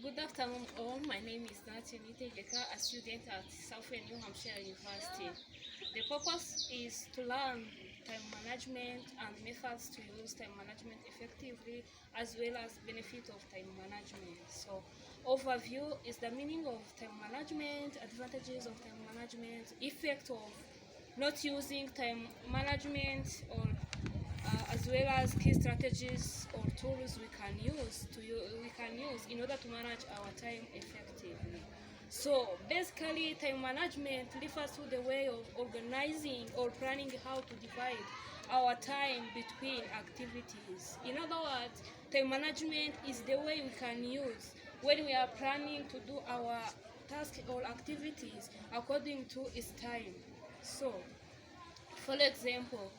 Good afternoon all. My name is Nati Nitegeka, a student at Southern New Hampshire University. The purpose is to learn time management and methods to use time management effectively, as well as benefit of time management. So, overview is the meaning of time management, advantages of time management, effect of not using time management, or as well as key strategies or tools we can use in order to manage our time effectively. So basically, time management refers to the way of organizing or planning how to divide our time between activities. In other words, time management is the way we can use when we are planning to do our tasks or activities according to its time. So, for example,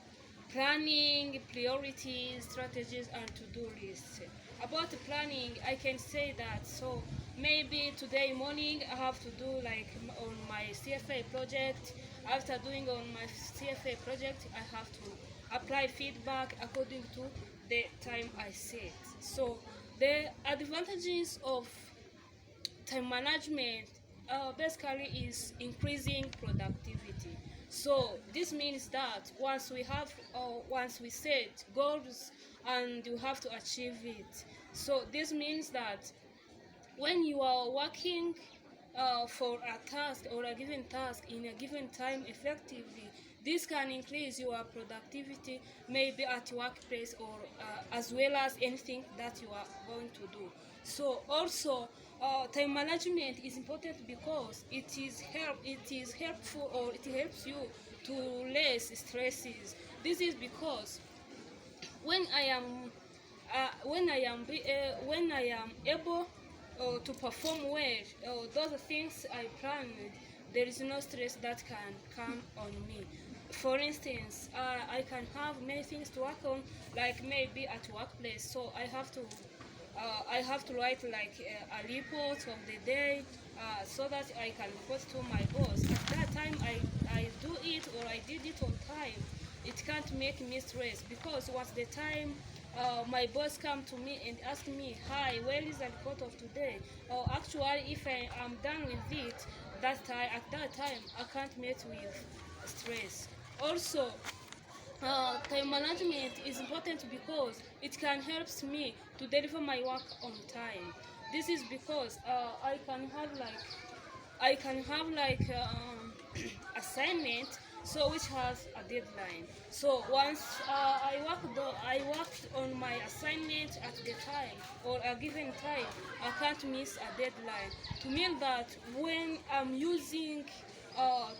planning, priorities, strategies, and to-do lists. About planning, I can say that so maybe today morning I have to do like on my CFA project. After doing on my CFA project, I have to apply feedback according to the time I set. So the advantages of time management basically is increasing productivity. So this means that once we set goals and you have to achieve it. So this means that when you are working for a task or a given task in a given time effectively, this can increase your productivity, maybe at workplace or as well as anything that you are going to do. So also, time management is important because it is helpful, or it helps you to less stresses. This is because when I am when I am able to perform well those things I planned, there is no stress that can come on me. For instance, I can have many things to work on, like maybe at workplace. So I have to write like a report of the day, so that I can report to my boss. At that time, I do it, or I did it on time. It can't make me stress, because what's the time my boss come to me and ask me, "Hi, where is the report of today?" Or actually, if I am done with it, at that time I can't meet with stress. Also, time management is important because it can help me to deliver my work on time. This is because I can have like assignment, so which has a deadline. So once I worked on my assignment at the time or a given time, I can't miss a deadline. To mean that when I'm using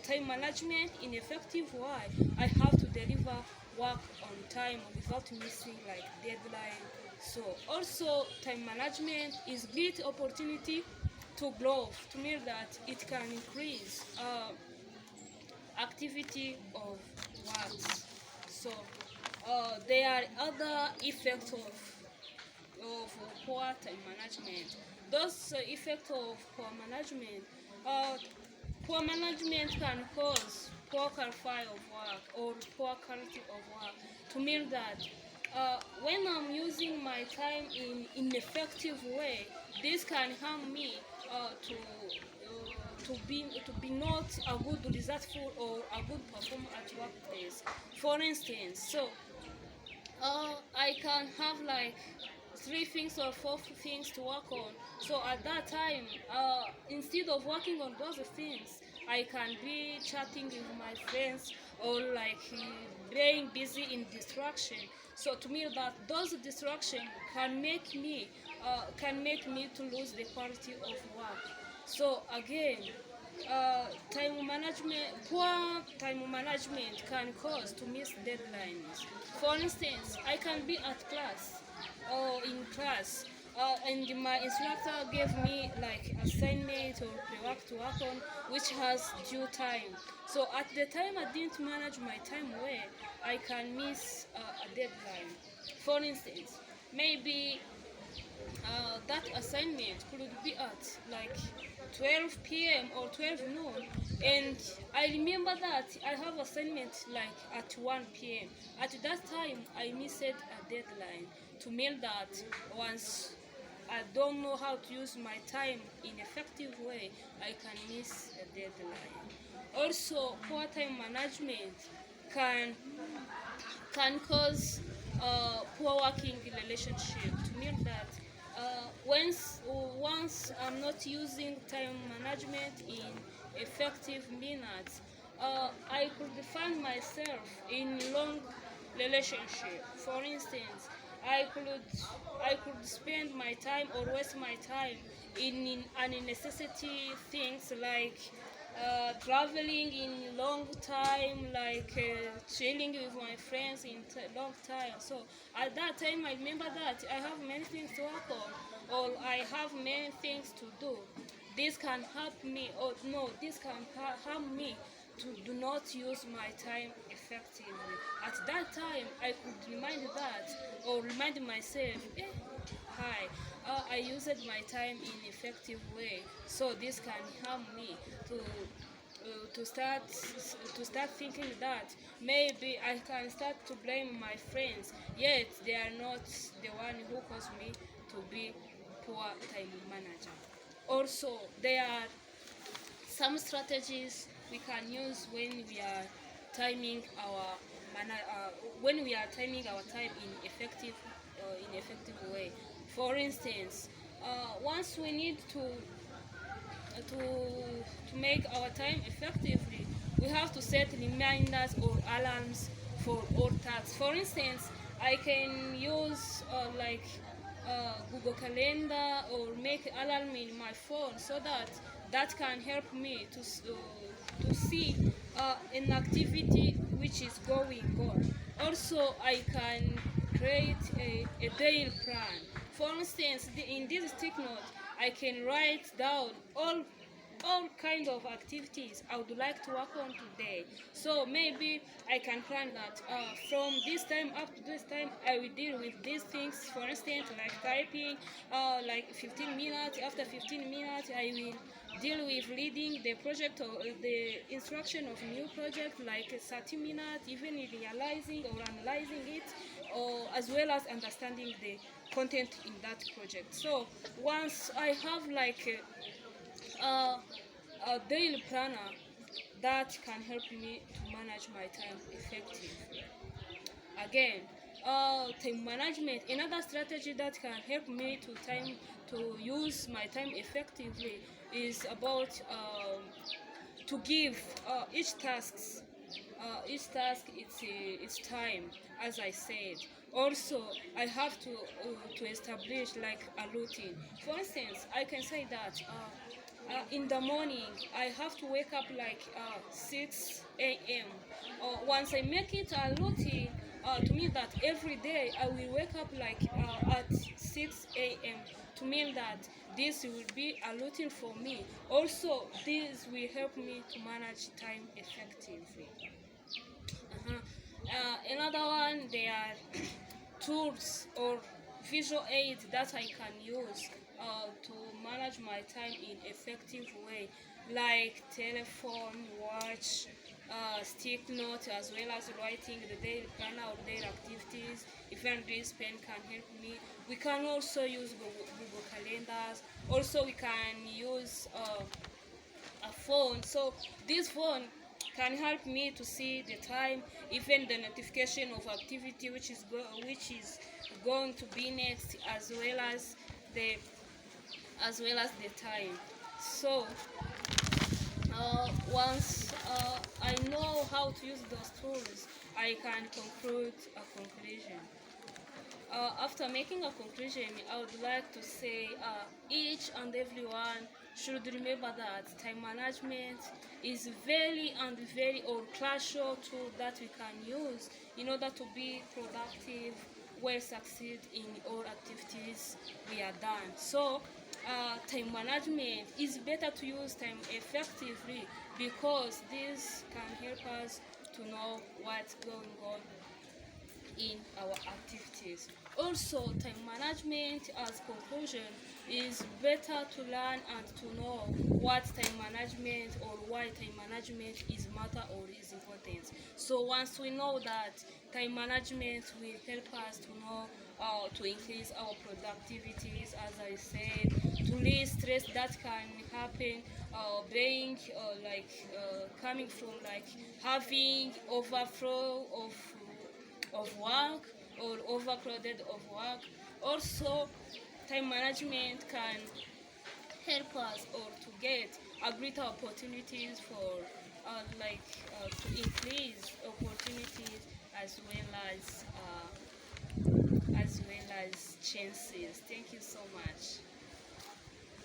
time management in effective way, I have to deliver work on time without missing like deadline. So also, time management is great opportunity to grow. To mean that it can increase activity of works. So there are other effects of poor time management. Those effects of uh, poor management can cause poor quality of work or poor quality of work. To mean that when I'm using my time in ineffective way, this can harm me to be not a good resultful or a good performer at workplace. For instance, so I can have like three things or four things to work on. So at that time, instead of working on those things, I can be chatting with my friends, or like being busy in distraction. So to me, that those distraction can make me to lose the quality of work. So again, poor time management can cause to miss deadlines. For instance, I can be at class or in class, and my instructor gave me like assignment or pre-work to work on, which has due time. So at the time I didn't manage my time well, I can miss a deadline. For instance, maybe that assignment could be at like 12 p.m. or 12 noon, and I remember that I have assignment like at 1 p.m. At that time I missed a deadline. To mean that once I don't know how to use my time in effective way, I can miss a deadline. Also, poor time management can cause poor working relationship. To mean that once I'm not using time management in effective minutes, I could find myself in long relationship. For instance, I could I could spend my time or waste my time in unnecessary things like traveling in long time, like chilling with my friends in long time. So at that time, I remember that I have many things to work on, or I have many things to do. This can help me, or no, this can harm me to do not use my time effectively. At that time, I could remind that, or remind myself, hi, I used my time in effective way. So this can harm me to start thinking that maybe I can start to blame my friends, yet they are not the one who caused me to be poor time manager. Also, there are some strategies we can use when we are timing our when we are timing our time in effective way. For instance, once we need to make our time effectively, we have to set reminders or alarms for all tasks. For instance, I can use Google Calendar or make alarm in my phone, so that can help me to see an activity which is going on. Also, I can create a daily plan. For instance, in this stick note, I can write down all kind of activities I would like to work on today. So maybe I can plan that from this time up to this time I will deal with these things. For instance, like typing, like 15 minutes. After 15 minutes, I will deal with leading the project or the instruction of new project, like 30 minutes, even realizing or analyzing it, or as well as understanding the content in that project. So once I have like a daily planner, that can help me to manage my time effectively. Again, time management, another strategy that can help me to use my time effectively is about to give each task its time, as I said. Also, I have to establish like a routine. For instance, I can say that in the morning I have to wake up like 6 a.m. Once I make it a routine, to mean that every day I will wake up like at 6 a.m. to mean that this will be a routine for me. Also, this will help me to manage time effectively. Another one, there are tools or visual aids that I can use to manage my time in effective way, like telephone, watch, stick note, as well as writing the daily planner or daily activities. Even this pen can help me. We can also use Google calendars. Also, we can use a phone. So this phone can help me to see the time, even the notification of activity which is going to be next, the as well as the time. So once I know how to use those tools, I can conclude a conclusion. After making a conclusion, I would like to say each and everyone should remember that time management is very and very or crucial tool that we can use in order to be productive, well succeed in all activities we are done. So time management is better to use time effectively, because this can help us to know what's going on in our activities. Also, time management, as conclusion, is better to learn and to know what time management or why time management is matter or is important. So once we know that, time management will help us to know to increase our productivities, as I said, to release stress that can happen, being coming from like having overflow of work or overcrowded of work. Also, time management can help us or to get a greater opportunities for to increase opportunities as well as chances. Thank you so much.